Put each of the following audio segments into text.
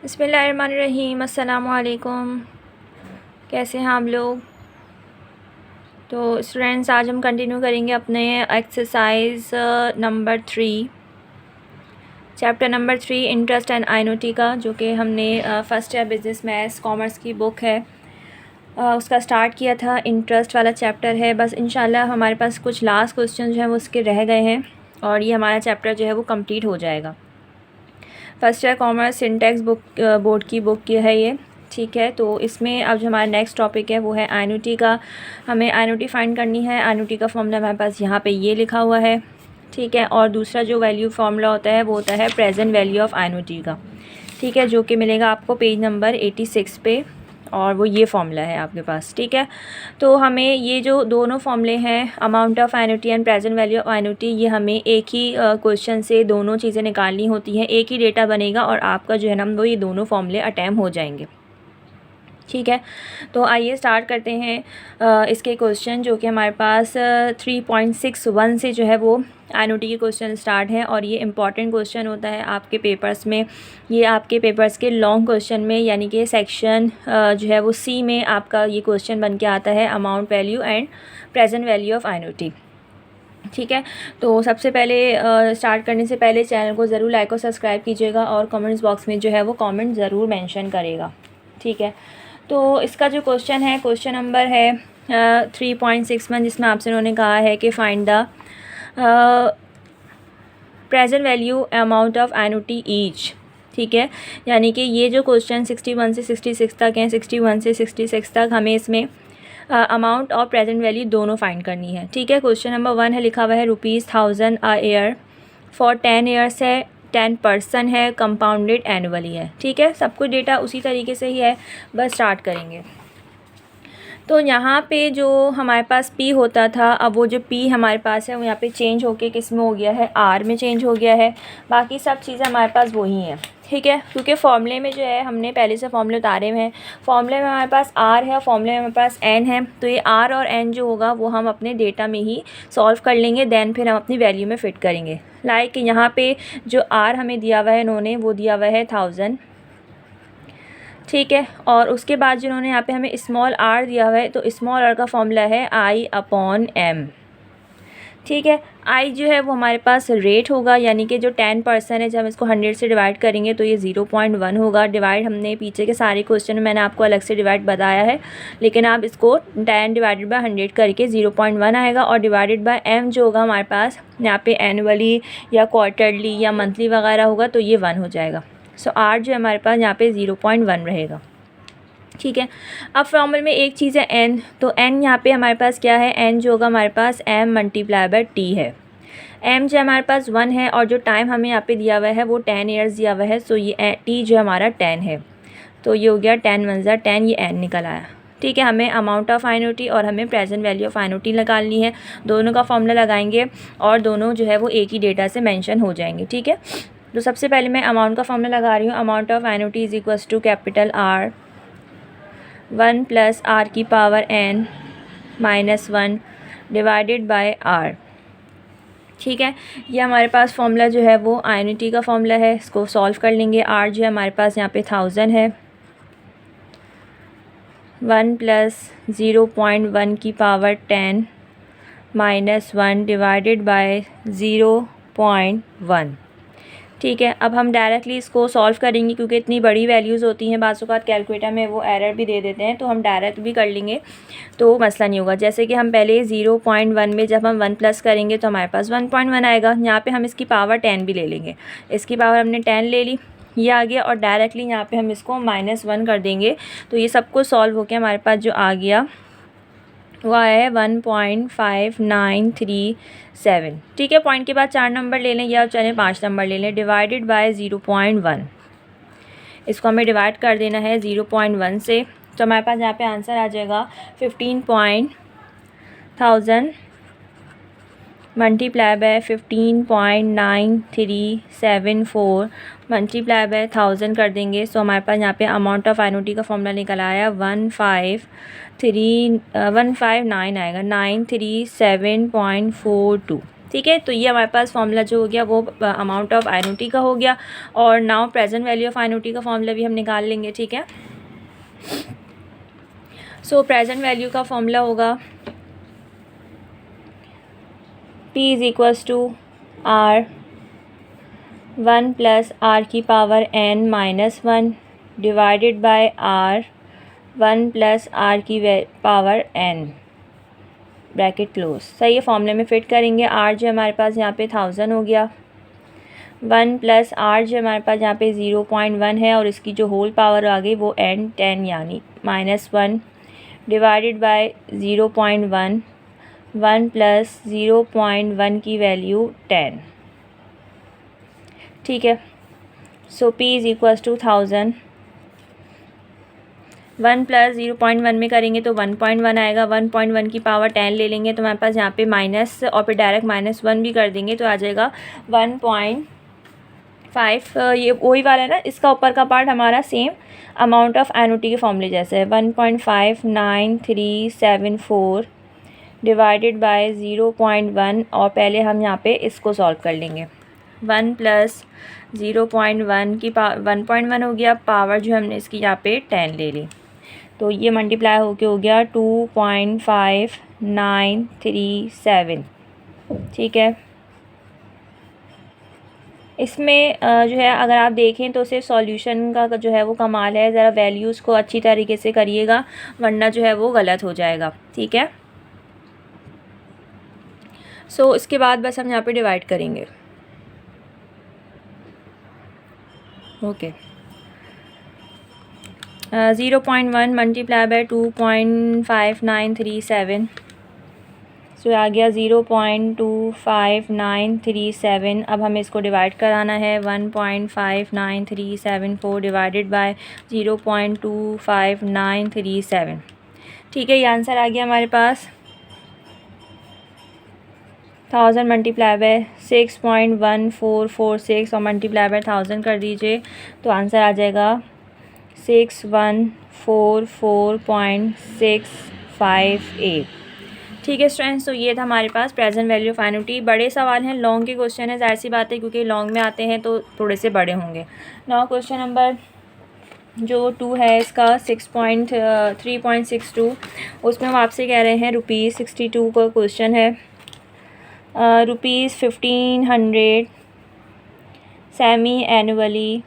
बिस्मिल्लाहिर्रहमानिर्रहीम। अस्सलामु अलैकुम। कैसे हैं आप लोग? तो स्टूडेंट्स, आज हम कंटिन्यू करेंगे अपने exercise number 3, chapter number 3 interest and annuity का, जो कि हमने first year business maths commerce की बुक है उसका स्टार्ट किया था। इंटरेस्ट वाला चैप्टर है। बस इंशाल्लाह हमारे पास कुछ लास्ट क्वेश्चन जो हैं वो उसके रह गए हैं और ये हमारा चैप्टर जो है वो कंप्लीट हो जाएगा। फर्स्ट ईयर कॉमर्स सिंटेक्स बुक बोर्ड की बुक की है ये, ठीक है। तो इसमें अब जो हमारा नेक्स्ट टॉपिक है वो है आइनोटी का। हमें आइनोटी फाइंड करनी है। आइनोटी का फॉर्मूला हमारे पास यहाँ पे ये लिखा हुआ है, ठीक है। और दूसरा जो वैल्यू फार्मूला होता है वो होता है प्रेजेंट वैल्यू ऑफ आइनोटी का, ठीक है, जो कि मिलेगा आपको पेज नंबर 86 पे, और वो ये फार्मूला है आपके पास, ठीक है। तो हमें ये जो दोनों फार्मूले हैं, amount of annuity and present value of annuity, ये हमें एक ही क्वेश्चन से दोनों चीज़ें निकालनी होती हैं। एक ही डेटा बनेगा और आपका जो है ना वो ये दोनों फार्मूले अटैम्प्ट हो जाएंगे, ठीक है। तो आइए स्टार्ट करते हैं इसके क्वेश्चन, जो कि हमारे पास 3.61 से जो है वो आइनोटी के क्वेश्चन स्टार्ट हैं। और ये इंपॉर्टेंट क्वेश्चन होता है आपके पेपर्स में। ये आपके पेपर्स के लॉन्ग क्वेश्चन में, यानी कि सेक्शन जो है वो सी में आपका ये क्वेश्चन बन के आता है, amount value and present value of annuity, ठीक है। तो सबसे पहले स्टार्ट करने से पहले चैनल को ज़रूर लाइक और सब्सक्राइब कीजिएगा और कमेंट्स बॉक्स में जो है वो कमेंट ज़रूर मेंशन करेगा, ठीक है। तो इसका जो क्वेश्चन है, क्वेश्चन नंबर है 3.61, जिसमें आपसे उन्होंने कहा है कि find the present value amount of annuity each, ठीक है। यानी कि ये जो क्वेश्चन 61 से 66 तक हैं, 61 से 66 तक हमें इसमें अमाउंट और प्रेजेंट वैल्यू दोनों फाइंड करनी है, ठीक है। क्वेश्चन नंबर 1 है, लिखा हुआ है ₹1000 अ ईयर फॉर 10 ईयर्स है, 10% है, कंपाउंडेड एनुअली है, ठीक है। सब कुछ डेटा उसी तरीके से ही है। बस स्टार्ट करेंगे। तो यहाँ पे जो हमारे पास P होता था, अब वो जो P हमारे पास है वो यहाँ पे चेंज होके किस में हो गया है, R में चेंज हो गया है। बाकी सब चीज़ें हमारे पास वही हैं, ठीक है। क्योंकि फॉर्मूले में जो है हमने पहले से फॉर्मूले उतारे हुए हैं। फॉर्मूले में हमारे पास R है और फॉर्मूले में हमारे पास N है। तो ये R और N जो होगा वो हम अपने डेटा में ही सॉल्व कर लेंगे, दैन फिर हम अपनी वैल्यू में फ़िट करेंगे। लाइक यहाँ पे जो R हमें दिया हुआ है इन्होंने, वो दिया हुआ है 1000, ठीक है। और उसके बाद जिन्होंने यहाँ पे हमें स्मॉल r दिया हुआ है, तो स्मॉल r का फॉर्मूला है I/m, ठीक है। I जो है वो हमारे पास रेट होगा, यानी कि जो 10% है, जब हम इसको 100 से डिवाइड करेंगे तो ये 0.1 होगा। डिवाइड हमने पीछे के सारे क्वेश्चन में मैंने आपको अलग से डिवाइड बताया है, लेकिन आप इसको 10 डिवाइडेड बाय 100 करके 0.1 आएगा। और डिवाइडेड बाय m जो होगा हमारे पास यहाँ पे एनुअली या क्वार्टरली या मंथली वगैरह होगा, तो ये 1 हो जाएगा। सो R जो है हमारे पास यहाँ पे 0.1 रहेगा, ठीक है। अब फॉर्मूले में एक चीज़ है N, तो N यहाँ पे हमारे पास क्या है, N जो होगा हमारे पास M × T है। M जो हमारे पास 1 है और जो टाइम हमें यहाँ पे दिया हुआ है वो 10 ईयर्स दिया हुआ है। सो ये T जो हमारा 10 है, तो ये हो गया 10 × 1 10, ये N निकल आया, ठीक है। हमें अमाउंट ऑफ आइनोटी और हमें प्रेजेंट वैल्यू ऑफ आइनोटी निकालनी है। दोनों का फॉर्मूला लगाएंगे और दोनों जो है वो एक ही डेटा से मेंशन हो जाएंगे, ठीक है। तो सबसे पहले मैं अमाउंट का फॉर्मूला लगा रही हूँ। Amount of annuity is equals to capital R 1 + R⁻n -1 divided by R, ठीक है। ये हमारे पास फॉर्मूला जो है वो आइनोटी का फॉर्मूला है। इसको सॉल्व कर लेंगे। R जो है हमारे पास यहाँ पे 1000 है, 1 + 0.1 -1 डिवाइडेड बाय 0.1, ठीक है। अब हम डायरेक्टली इसको सॉल्व करेंगे, क्योंकि इतनी बड़ी वैल्यूज़ होती हैं, बाज़ औक़ात कैलकुलेटर में वो एरर भी दे देते हैं, तो हम डायरेक्ट भी कर लेंगे तो मसला नहीं होगा। जैसे कि हम पहले 0.1 में जब हम 1 प्लस करेंगे तो हमारे पास 1.1 आएगा। यहाँ पे हम इसकी पावर 10 भी ले लेंगे। इसकी पावर हमने 10 ले ली, ये आ गया, और डायरेक्टली यहाँ पे हम इसको -1 कर देंगे। तो ये सब कुछ सॉल्व होकर हमारे पास जो आ गया वो आया है 1.5937, ठीक है। पॉइंट के बाद 4 नंबर ले लें या चलें 5 नंबर ले लें। डिवाइडेड बाय 0.1, इसको हमें डिवाइड कर देना है 0.1 से, तो हमारे पास यहाँ पे आंसर आ जाएगा 15,000 मल्टीप्लाई बाय 15.9374 मल्टीप्लाई बाय 1000 कर देंगे। सो हमारे पास यहाँ पे अमाउंट ऑफ आइनोटी का फॉर्मूला निकल आया 159 आएगा 937.42, ठीक है। तो ये हमारे पास फॉर्मूला जो हो गया वो अमाउंट ऑफ एनुटी का हो गया। और now present value of annuity का फॉर्मूला भी हम निकाल लेंगे, ठीक है। सो प्रेजेंट वैल्यू का फॉर्मूला होगा P is equals to R 1 plus R की power n minus 1 divided by R 1 plus R की पावर n ब्रैकेट क्लोज। सही है, फॉर्मूले में फ़िट करेंगे। R जो हमारे पास यहाँ पे 1000 हो गया, 1 प्लस R जो हमारे पास यहाँ पे 0.1 है और इसकी जो होल पावर आ गई वो n 10 यानी -1 डिवाइडेड बाय 0.1, 1 प्लस 0.1 की वैल्यू 10, ठीक है। So P is equals to 1000, 1 plus 0.1 में करेंगे तो 1.1 आएगा, 1.1 की पावर 10 ले लेंगे तो हमारे पास यहाँ पे माइनस और फिर डायरेक्ट -1 भी कर देंगे तो आ जाएगा 1.5। ये वही वाला है ना, इसका ऊपर का पार्ट हमारा सेम अमाउंट ऑफ एनुटी के फॉर्मूले जैसे है, 1.59374 डिवाइडेड बाय 0.1 और पहले हम यहाँ पे इसको सॉल्व कर लेंगे। 1 प्लस 0.1 की 1.1 हो गया, पावर जो हमने इसकी यहाँ पे 10 ले ली तो ये मल्टीप्लाई होके हो गया 2.5937, ठीक है। इसमें जो है अगर आप देखें तो सिर्फ सॉल्यूशन का जो है वो कमाल है, ज़रा वैल्यूज़ को अच्छी तरीके से करिएगा वरना जो है वो गलत हो जाएगा, ठीक है। सो इसके बाद बस हम यहाँ पे डिवाइड करेंगे, ओके। 0.1 मल्टीप्लाई बाय 2.5937, सो आ गया 0.25937। अब हमें इसको डिवाइड कराना है, 1.59374 डिवाइडेड बाय 0.25937, ठीक है। ये आंसर आ गया हमारे पास। 1000 मल्टीप्लाई बाय 6.1446 और मल्टीप्लाई बाय 1000 कर दीजिए तो आंसर आ जाएगा 6144.658, ठीक है स्टूडेंट्स। तो ये था हमारे पास प्रेजेंट वैल्यू ऑफ एनुटी। बड़े सवाल हैं, लॉन्ग के क्वेश्चन है, ज़ाहिर सी बात है क्योंकि लॉन्ग में आते हैं तो थोड़े से बड़े होंगे। नाउ क्वेश्चन नंबर जो 2 है इसका 3.62, उसमें हम आपसे कह रहे हैं ₹62 का क्वेश्चन है। ₹1500 semi annually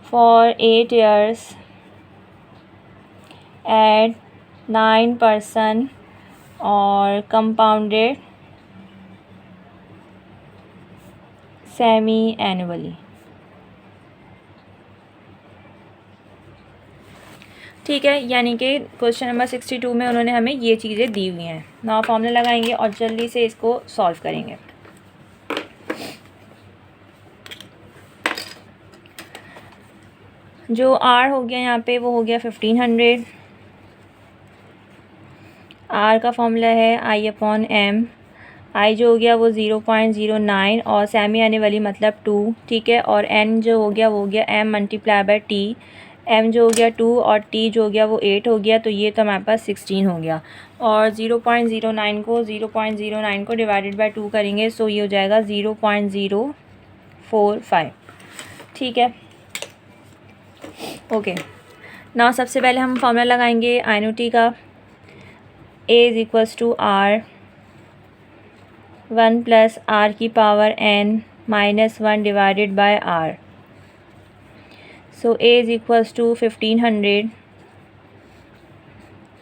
for 8 years at 9% और compounded semi annually, ठीक है। यानी कि क्वेश्चन नंबर 62 में उन्होंने हमें ये चीज़ें दी हुई हैं। नाउ फॉर्मूला लगाएंगे और जल्दी से इसको सॉल्व करेंगे। जो R हो गया यहाँ पे वो हो गया 1500, R का फॉर्मूला है I/m, I जो हो गया वो 0.09 और सेमी आने वाली मतलब 2, ठीक है। और N जो हो गया वो हो गया M multiply by T, M जो हो गया 2 और T जो हो गया वो 8 हो गया तो ये तो हमारे पास 16 हो गया। और 0.09 को डिवाइडेड बाय 2 करेंगे सो ये हो जाएगा 0.045, ठीक है, ओके। नाउ सबसे पहले हम फॉर्मूला लगाएंगे एनुटी का, A is equals to R 1 plus R की power n minus 1 divided by R। So A is equals to 1500,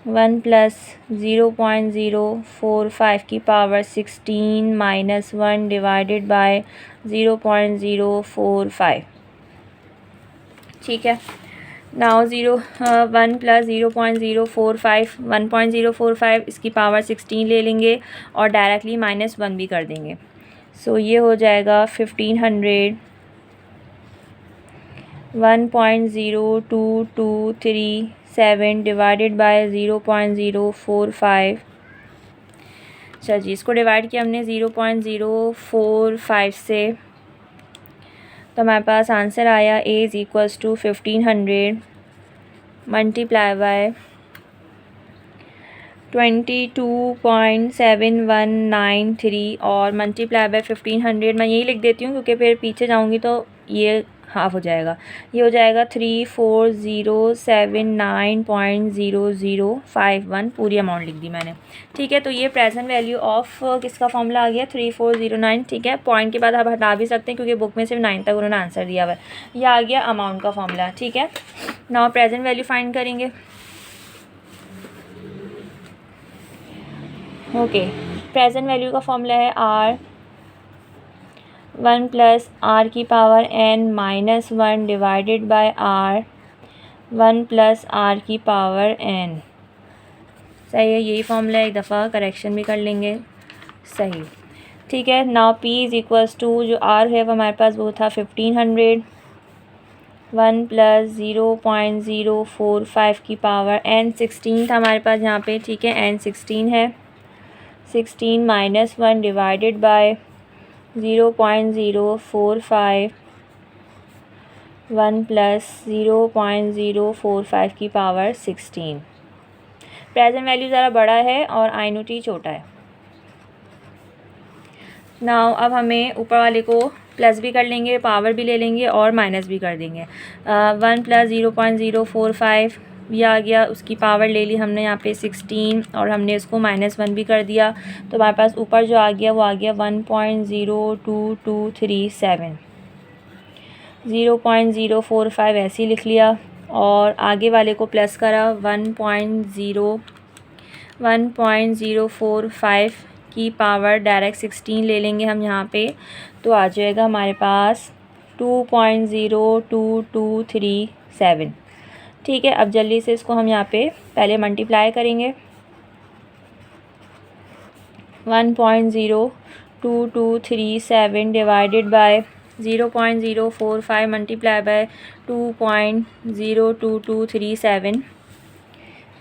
1 plus 0.045 की पावर 16 माइनस 1 डिवाइडेड बाय 0.045, ठीक है। नाउ 1 प्लस 0.045, 1.045 इसकी पावर 16 ले लेंगे और डायरेक्टली -1 भी कर देंगे सो ये हो जाएगा 1500 1.0223 डिवाइडेड बाय 0.045। अच्छा जी, इसको डिवाइड किया हमने 0.045 से तो हमारे पास आंसर आया A is equals to 1500 multiply by 22.7193 और मल्टीप्लाई बाय 1500 मैं यही लिख देती हूँ क्योंकि फिर पीछे जाऊँगी तो ये हाफ हो जाएगा, ये हो जाएगा 34,079.0051 पूरी अमाउंट लिख दी मैंने। ठीक है, तो ये प्रेजेंट वैल्यू ऑफ किसका फॉर्मूला आ गया 3409। ठीक है, पॉइंट के बाद आप हटा भी सकते हैं क्योंकि बुक में सिर्फ 9 तक उन्होंने आंसर दिया हुआ है। ये आ गया अमाउंट का फॉर्मूला। ठीक है, नाउ प्रेजेंट वैल्यू फाइंड करेंगे। ओके, प्रेजेंट वैल्यू का फॉर्मूला है R 1 प्लस R की power n minus 1 divided by R 1 plus R की पावर n। सही है, यही फॉर्मूला है, एक दफ़ा करेक्शन भी कर लेंगे। सही, ठीक है। Now P is equals to जो R है वो हमारे पास वो था 1500, 1 प्लस 0.045 की पावर n 16 था हमारे पास यहाँ पे। ठीक है, n 16 है, 16 माइनस 1 डिवाइडेड बाय 0.045, 1 प्लस 0.045 की पावर 16। प्रेजेंट वैल्यू ज़रा बड़ा है और आइनोटी छोटा है। नाउ अब हमें ऊपर वाले को प्लस भी कर लेंगे, पावर भी ले लेंगे और माइनस भी कर देंगे। 1 प्लस 0.045 ये आ गया, उसकी पावर ले ली हमने यहाँ पे 16 और हमने इसको -1 भी कर दिया, तो हमारे पास ऊपर जो आ गया वो आ गया 1.02237। 0.045 ऐसे ही लिख लिया और आगे वाले को प्लस करा 1.045 की पावर डायरेक्ट 16 ले लेंगे हम यहाँ पे, तो आ जाएगा हमारे पास 2.022237। ठीक है, अब जल्दी से इसको हम यहाँ पे पहले मल्टीप्लाई करेंगे। 1.02237 डिवाइडेड बाय 0.045 मल्टीप्लाई बाय 2.02237,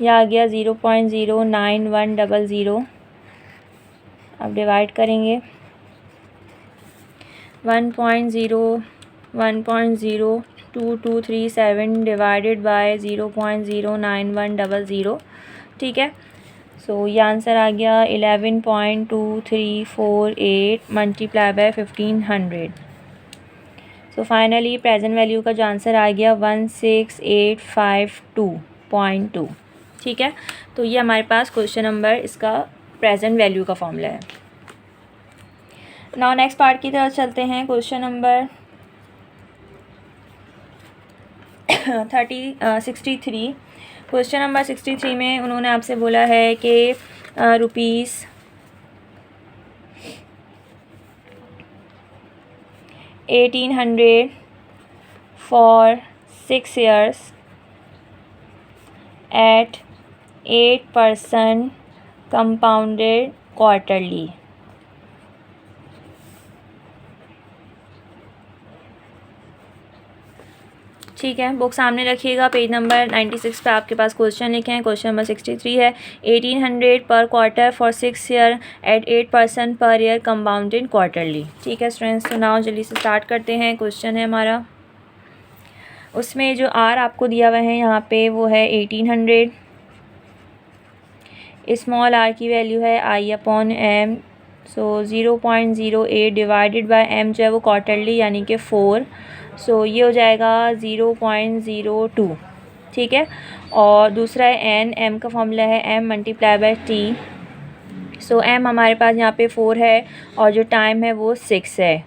यह आ गया 0.09100। अब डिवाइड करेंगे 1.02237 डिवाइडेड बाय 0.09100। ठीक है, सो ये आंसर आ गया 11.2348 multiply by 1500। So finally present value का जो आंसर आ गया 16852.2। ठीक है, तो ये हमारे पास क्वेश्चन नंबर इसका प्रेजेंट वैल्यू का फॉर्मूला है। नाउ नेक्स्ट पार्ट की तरफ चलते हैं। Question number 63। क्वेश्चन नंबर 63 में उन्होंने आपसे बोला है कि ₹1800 for 6 years at 8% compounded quarterly। ठीक है, बुक सामने रखिएगा, पेज नंबर 96 पे आपके पास क्वेश्चन लिखे हैं। क्वेश्चन नंबर 63 है 1800 पर quarter for 6 year eight 8% per year compounded quarterly. ठीक है स्टूडेंट्स, तो नाउ जल्दी से स्टार्ट करते हैं। क्वेश्चन है हमारा, उसमें जो आर आपको दिया हुआ है यहाँ पे वो है 1800, स्मॉल आर की वैल्यू है I/m, so 0.08 divided by m जो है वो क्वार्टरली यानी कि 4, सो ये हो जाएगा 0.02। ठीक है, और दूसरा है n, m का फॉर्मूला है m multiply by t, so m हमारे पास यहाँ पे 4 है और जो टाइम है वो 6 है,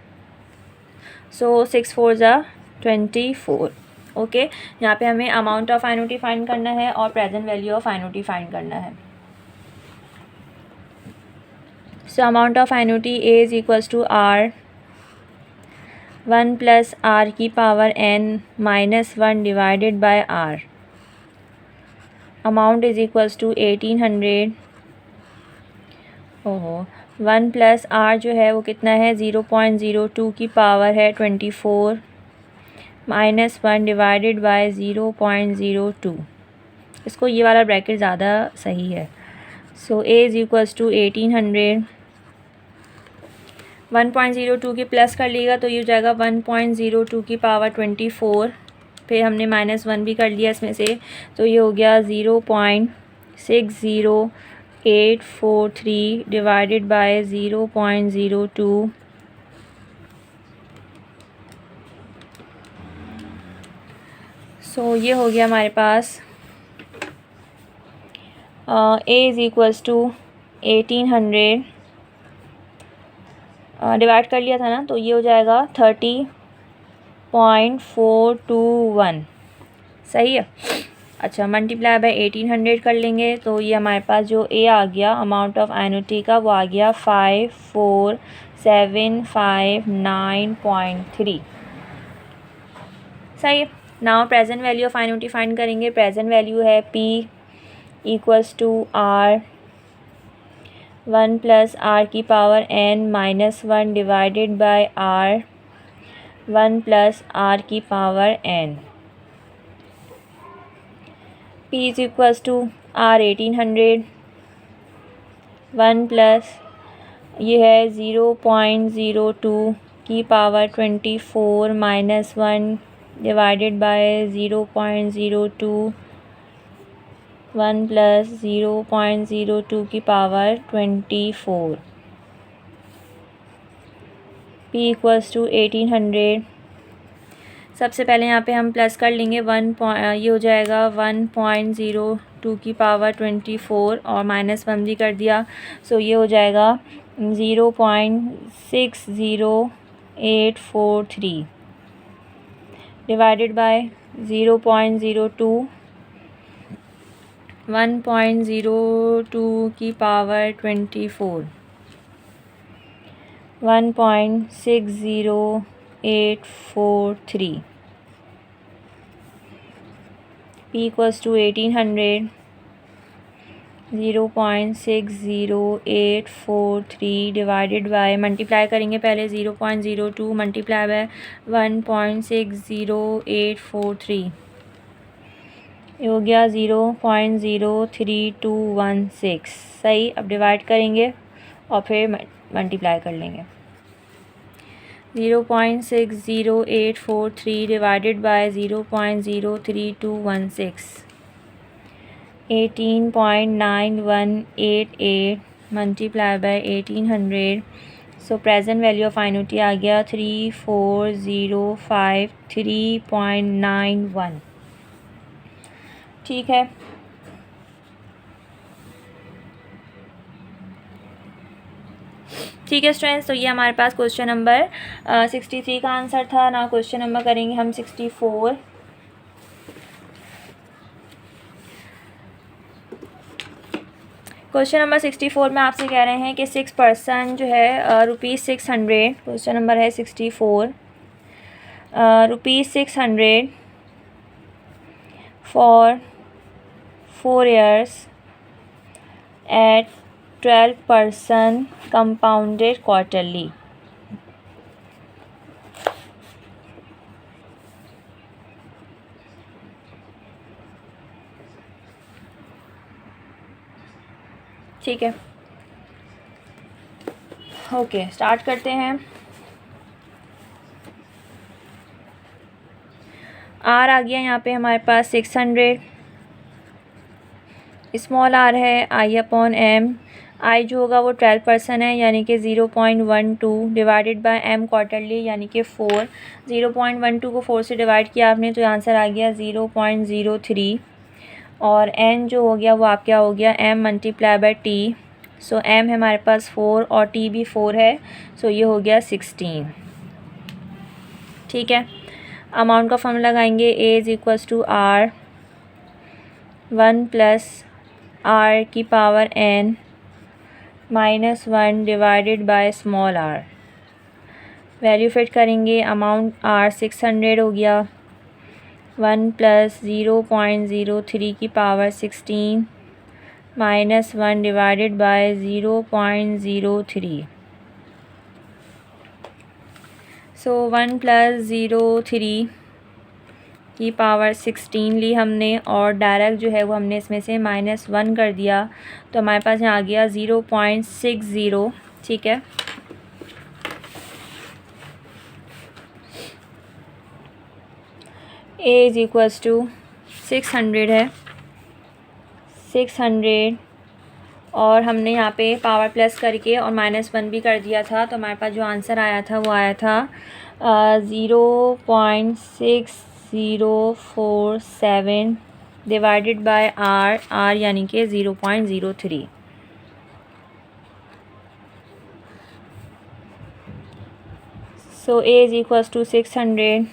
सो 6 4 24। ओके, यहाँ पे हमें अमाउंट ऑफ एन्युटी फाइंड करना है और present value of annuity find करना है। So amount of annuity A is equals to R 1 plus R की power n -1 divided by R। Amount is equals to 1800। ओहो, 1 प्लस R जो है वो कितना है 0.02 की पावर है 24 -1 डिवाइडेड बाय 0.02। इसको ये वाला ब्रैकेट ज़्यादा सही है। सो A इज़ इक्वल्स टू 1800, 1.02 के प्लस कर लिएगा तो ये हो जाएगा 1.02 की पावर 24, फिर हमने -1 भी कर लिया इसमें से, तो ये हो गया 0.60 843 डिवाइडेड बाय 0.02। सो ये हो गया हमारे पास A is equals to 1800 divide कर लिया था ना, तो ये हो जाएगा 30.421। सही है। अच्छा, मल्टीप्लाई बाय 1800 कर लेंगे तो ये हमारे पास जो ए आ गया अमाउंट ऑफ एन्युटी का, वो आ गया 54759.3। सही है। Now present value of annuity find करेंगे। प्रेजेंट वैल्यू है P equals to R 1 plus R की power n minus 1 divided by R 1 plus R की power n। P is equals to R 1800 1 plus ये है 0.02 की power 24 minus 1 divided by 0.02 1 plus 0.02 की power 24। P equals to 1800। सबसे पहले यहाँ पे हम प्लस कर लेंगे ये हो जाएगा 1.02 की पावर 24 और माइनस 1 भी कर दिया, सो ये हो जाएगा 0.60843 डिवाइडेड बाय 0.02 1.02 की power 24 1.60843। P equals to 1800 0.60843 divided by, multiply करेंगे पहले 0.02 मल्टीप्लाई बाय 1.60843, ये हो गया 0.03216। सही। अब डिवाइड करेंगे और फिर मल्टीप्लाई कर लेंगे। 0.60843 divided by 0.03216 18.9188 multiply by 1800। So present value of annuity आ गया 34053.91। ठीक है। ठीक है स्टूडेंट्स, तो ये हमारे पास क्वेश्चन नंबर 63 का आंसर था। ना क्वेश्चन नंबर करेंगे हम 64। क्वेश्चन नंबर 64 में आपसे कह रहे हैं कि 6% जो है ₹600, क्वेश्चन नंबर है 64, ₹600 for 4 years at 12% compounded quarterly। ठीक है, ओके स्टार्ट करते हैं। आर आ गया यहाँ पे हमारे पास 600, स्मॉल आर है आई अपॉन एम। आई जो होगा वो 12% है, यानी कि 0.12 डिवाइडेड बाय एम क्वार्टरली यानी कि 4। 0.12 को 4 से डिवाइड किया आपने तो आंसर आ गया 0.03। और एन जो हो गया वो आप क्या हो गया M multiply by T. So M है हमारे पास 4 और टी भी 4 है, सो ये हो गया 16। ठीक है। अमाउंट का फॉर्मूला लगाएंगे। A is equals to R 1 plus R की power N minus 1 divided by small R. Value fit करेंगे। अमाउंट आर 600 हो गया, 1 प्लस 0.03 की power 16 minus 1 divided by 0.03। So 1 plus 0.03 की पावर 16 ली हमने और डायरेक्ट जो है वो हमने इसमें से -1 कर दिया, तो हमारे पास यहाँ आ गया 0.60। ठीक है। ए इज़ इक्वल्स टू 600 है, 600 और हमने यहाँ पे पावर प्लस करके और -1 भी कर दिया था, तो हमारे पास जो आंसर आया था वो आया था 0.6047 डिवाइडेड बाय आर यानी कि 0.03। So A is equals to 600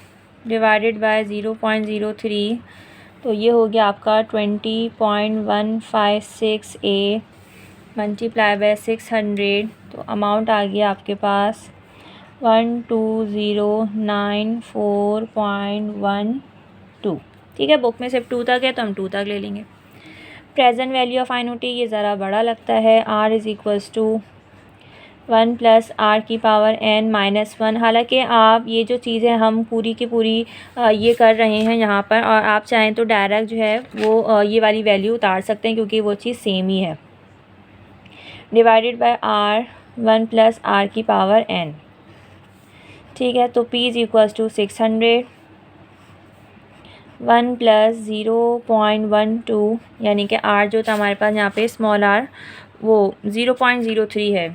divided by 0.03, तो ये हो गया आपका 20.156 ए मल्टीप्लाई बाय 600, तो अमाउंट आ गया आपके पास 12094.12। ठीक है, बुक में सिर्फ 2 तक है तो हम 2 तक ले लेंगे। प्रेजेंट वैल्यू ऑफ एनुटी ये ज़रा बड़ा लगता है, are is equals to 1 + r⁻n-1। हालांकि आप ये जो चीज़ें हम पूरी की पूरी ये कर रहे हैं यहाँ पर, और आप चाहें तो डायरेक्ट जो है वो ये वाली वैल्यू उतार सकते हैं क्योंकि वो चीज़ सेम ही है। Divided by r 1 + r⁻n। ठीक है, तो p इज़ इक्वल्स टू 600 1 + 0.12 यानी कि r जो था हमारे पास यहाँ पे स्मॉल r वो 0.03 है।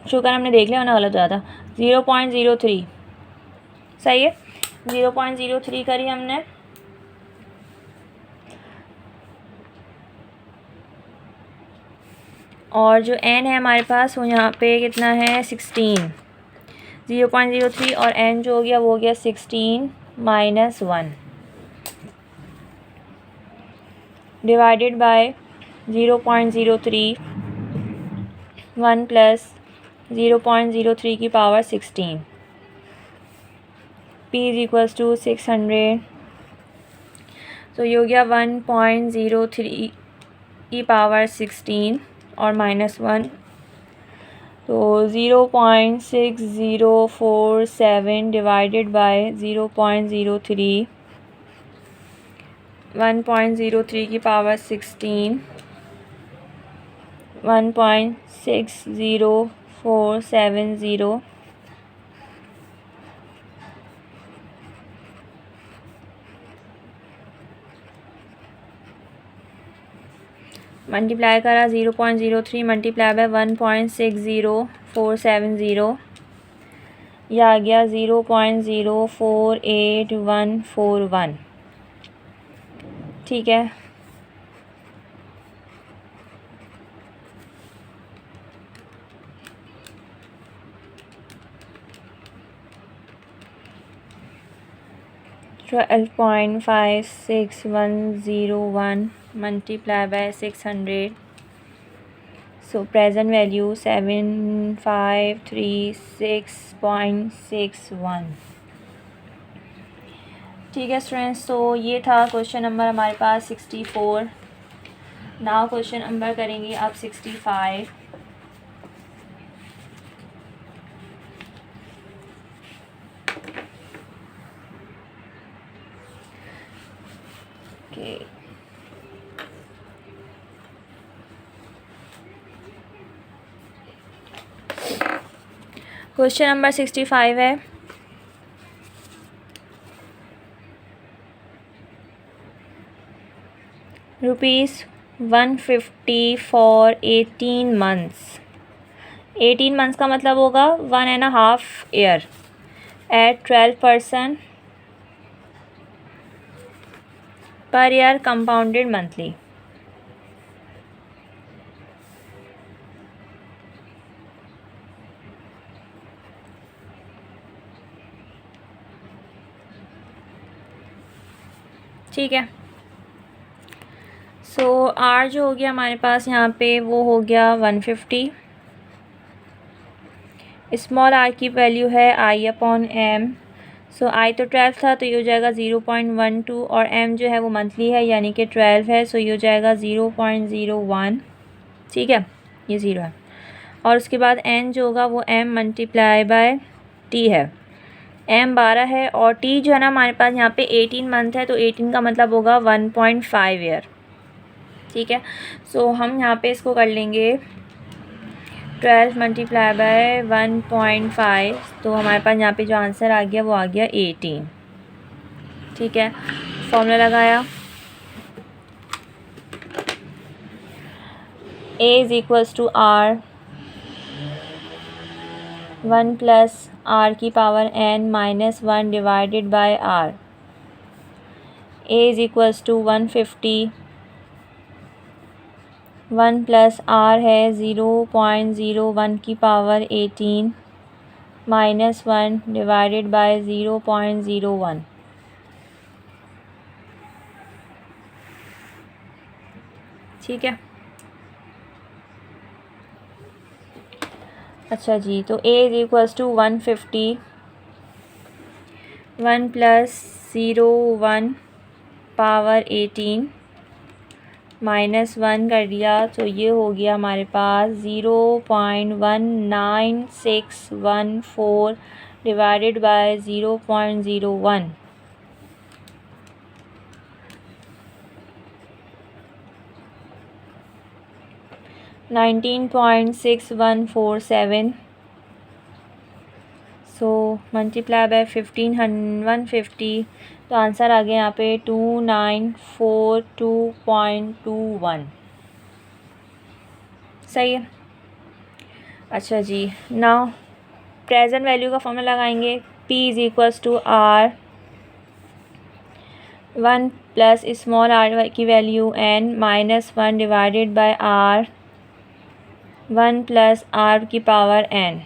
शुक्र हमने देख लिया, ना गलत हो जाता। 0.03 सही है, 0.03 करी हमने। और जो n है हमारे पास वो यहाँ पे कितना है 16। 0.03 और n जो हो गया वो हो गया 16 - 1 डिवाइडेड बाय 0.03 1 + 0.03 की power 16। p is equals to 600, तो ये हो गया 1.03 की पावर 16 और -1, तो 0.6047 डिवाइडेड बाय 0.03 1.03 की पावर 16 1.60470 मल्टीप्लाई करा 0.03 मल्टीप्लाई बाय 1.60470, यह आ गया 0.048141। ठीक है, $12.5601 multiplied by 600, so present value 7536.61। ठीक है स्टूडेंट्स, तो ये था क्वेश्चन नंबर हमारे पास 64। नाउ क्वेश्चन नंबर करेंगे अब 65। ओके, क्वेश्चन नंबर 65 है, ₹150 फॉर 18 मंथ्स। 18 मंथ्स का मतलब होगा 1.5 year eight 12% per year compounded monthly. ठीक है, सो आर जो हो गया हमारे पास यहाँ पे वो हो गया 150। स्मॉल आर की वैल्यू है I/m। सो आई तो 12 था तो ये हो जाएगा 0.12 और m जो है वो मंथली है यानी कि 12 है, सो ये हो जाएगा 0.01। ठीक है, ये 0 है। और उसके बाद n जो होगा वो m मल्टीप्लाई बाय t है। m 12 है और t जो है ना हमारे पास यहाँ पे 18 मंथ है, तो 18 का मतलब होगा 1.5 ईयर। ठीक है, सो हम यहाँ पे इसको कर लेंगे 12 मल्टीप्लाई बाय 1.5, तो हमारे पास यहाँ पे जो आंसर आ गया वो आ गया 18। ठीक है, फॉर्मूला लगाया, A is equals to R 1 plus R की power n minus 1 divided by R। A is equals to 150, 1 plus R है 0.01 की पावर 18 माइनस 1 डिवाइडेड बाय 0.01। ठीक है, अच्छा जी, तो A is equals to 150, 1 plus 0.1 power 18 minus 1 कर दिया, तो ये हो गया हमारे पास 0.19614 divided by 0.01। $19.6147। So multiply by 150, तो आंसर आ गया यहाँ पे 2942.21। सही है, अच्छा जी। नाउ प्रेजेंट वैल्यू का फॉर्मूला लगाएंगे, P is equals to R 1 plus small r की value n minus 1 divided by R 1 plus R की power n।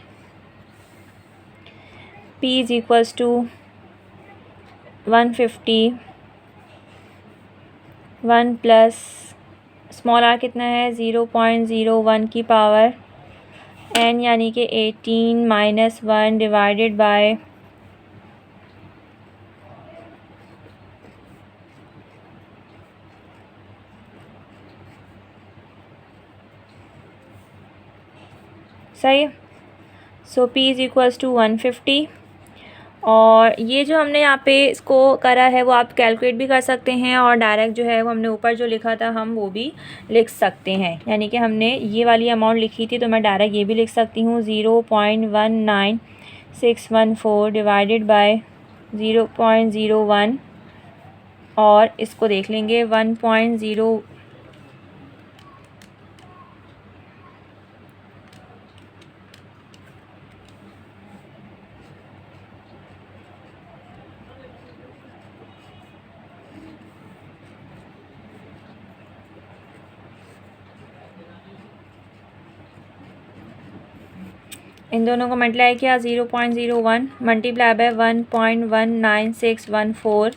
P is equals to 150, 1 plus small r कितना है 0.01 की पावर n यानी कि 18 minus 1 divided bye सही है। So P is equals to 150, और ये जो हमने यहाँ पे इसको करा है वो आप कैलकुलेट भी कर सकते हैं, और डायरेक्ट जो है वो हमने ऊपर जो लिखा था हम वो भी लिख सकते हैं। यानी कि हमने ये वाली अमाउंट लिखी थी तो मैं डायरेक्ट ये भी लिख सकती हूँ 0.19614 डिवाइडेड बाय 0.01, और इसको देख लेंगे 1.0 इन दोनों को मल्टीप्लाई किया 0.01 मल्टीप्लाई बाय 1.19614,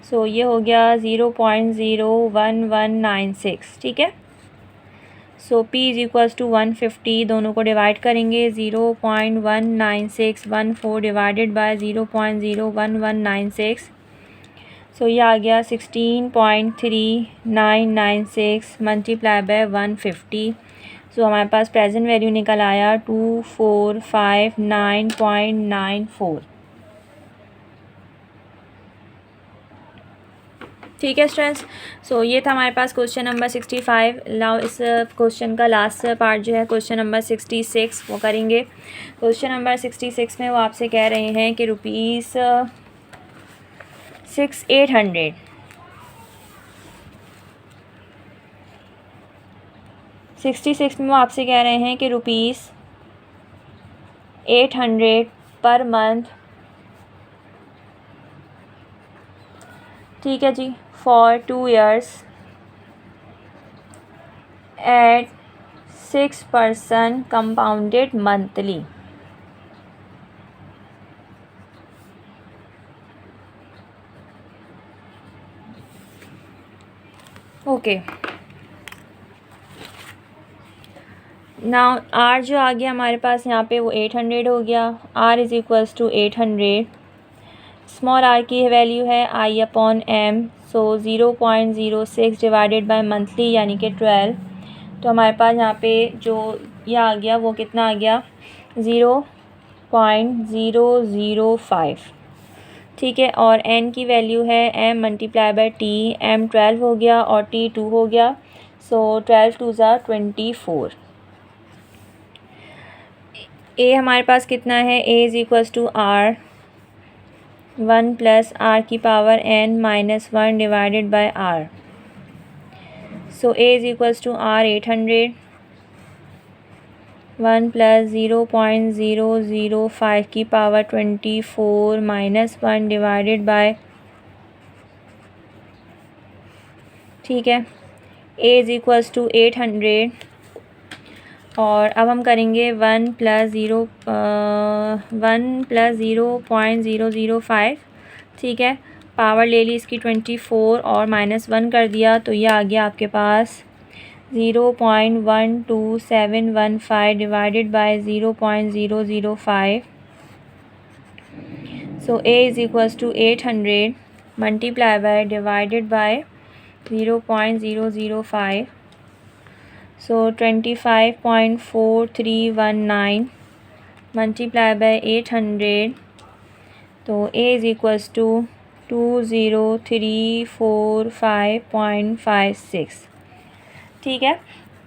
सो ये हो गया 0.01196। ठीक है, so P is equals to 150, दोनों को डिवाइड करेंगे 0.19614 डिवाइडेड बाय 0.01196, सो ये आ गया 16.3996 मल्टीप्लाई बाय 150। सो हमारे पास प्रेजेंट वैल्यू निकल आया 2459.94। ठीक है स्टूडेंट्स, सो ये था हमारे पास क्वेश्चन नंबर 65। नाउ इस क्वेश्चन का लास्ट पार्ट जो है क्वेश्चन नंबर 66 वो करेंगे। क्वेश्चन नंबर 66 में वो आपसे कह रहे हैं कि रुपीज़ 66 में वो आपसे कह रहे हैं कि रुपीज़ 800 पर मंथ, ठीक है जी, for 2 years at 6% compounded monthly. Okay, now R जो आ गया हमारे पास यहाँ पे वो 800 हो गया। R is equals to 800, small R की वैल्यू है I upon M, so 0.06 divided by monthly यानी कि 12। तो हमारे पास यहाँ पे जो ये आ गया वो कितना आ गया 0.005। ठीक है, और n की वैल्यू है m multiply by t, m 12 हो गया और t 2 हो गया, सो 12 2 ज़ा 24। ए हमारे पास कितना है, A is equals to R 1 plus R की power n minus 1 divided by R. So A is equals to R 800, 1 plus 0.005 की पावर 24 माइनस 1 डिवाइडेड बाय, ठीक है, ए इज़ इक्वल्स टू 800। और अब हम करेंगे 1 प्लस 0.005, ठीक है, पावर ले ली इसकी 24 और माइनस 1 कर दिया, तो ये आ गया आपके पास 0.12715 divided by 0.005। So A is equals to 800 multiply by divided by 0.005। So 25.4319 multiply by 800, तो ए इज़ इक्वल्स टू 20345.56, ठीक है।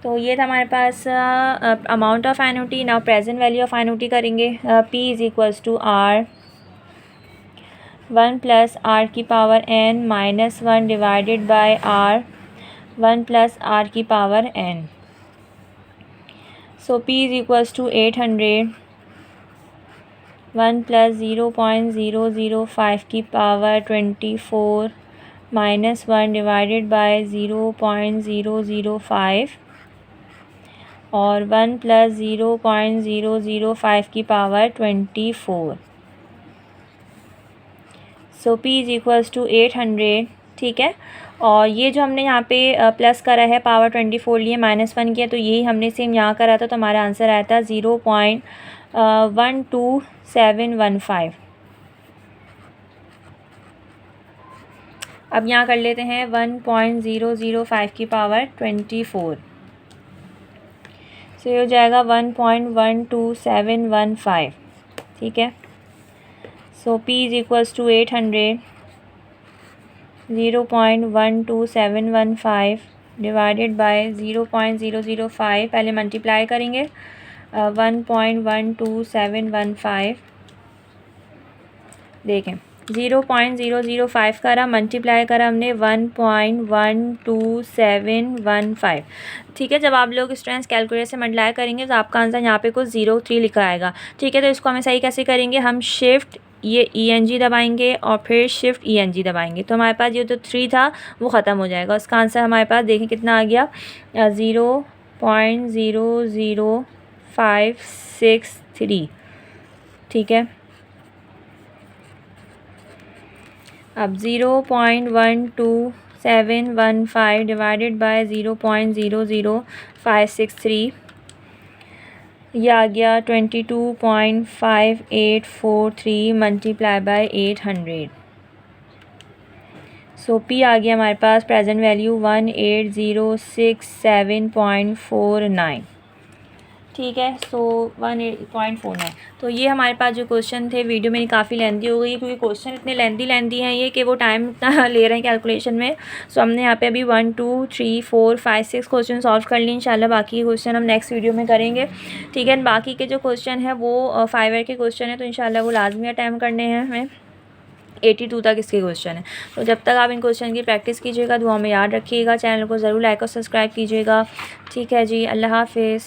तो ये था हमारे पास amount of annuity. Now present value of annuity करेंगे। P is equals to R 1 plus R की power n minus 1 divided by R 1 plus R की power n। So P is equals to 800, 1 plus 0.005 की power 24 minus 1 divided by 0.005 और 1 plus 0.005 की power 24। So P is equals to 800, ठीक है। और ये जो हमने यहाँ पे प्लस करा है, पावर 24 लिए माइनस 1 किया, तो यही हमने सेम यहाँ करा था, तो हमारा आंसर आया था 0.12715। अब यहाँ कर लेते हैं 1.005 की पावर 24। सो ये हो जाएगा 1.12715, ठीक है। So P is equals to 800, 0.12715 divided by 0.005, पहले मल्टीप्लाई करेंगे 1.12715। देखें 0.005 करा, मल्टीप्लाई करा हमने 1.12715, ठीक है। जब आप लोग स्टूडेंट्स कैलकुलेटर से मल्टीप्लाई करेंगे तो आपका आंसर यहाँ पे कुछ 03 लिखा आएगा, ठीक है। तो इसको हमें सही कैसे करेंगे, हम शिफ्ट ये ENG दबाएंगे और फिर शिफ्ट ENG दबाएंगे, तो हमारे पास ये जो 3 था वो ख़त्म हो जाएगा। उसका आंसर हमारे पास देखें कितना आ गया, 0.00563, ठीक है। अब 0.12715 डिवाइडेड बाय 0.00563, यह आ गया 22.5843 मल्टीप्लाई बाय 800। सो P आ गया हमारे पास प्रेजेंट वैल्यू 18067.49, ठीक है। सो 18.49। तो ये हमारे पास जो क्वेश्चन थे, वीडियो मेरी काफ़ी लेंदी हो गई है क्योंकि क्वेश्चन इतने लेंदी हैं ये कि वो टाइम इतना ले रहे हैं कैलकुलेशन में। सो हमने यहाँ पे अभी 1 2 3 4 5 6 क्वेश्चन सॉल्व कर लिए। इंशाल्लाह बाकी क्वेश्चन हम नेक्स्ट वीडियो में करेंगे, ठीक है। बाकी के जो क्वेश्चन है वो 5 ईयर के क्वेश्चन है, तो इंशाल्लाह वो लाजमी अटैम्प्ट करने हैं हमें। 82 तक इसके क्वेश्चन है। तो जब तक आप इन क्वेश्चन की प्रैक्टिस कीजिएगा, दुआ में याद रखिएगा, चैनल को ज़रूर लाइक और सब्सक्राइब कीजिएगा, ठीक है जी। अल्लाह हाफिज़।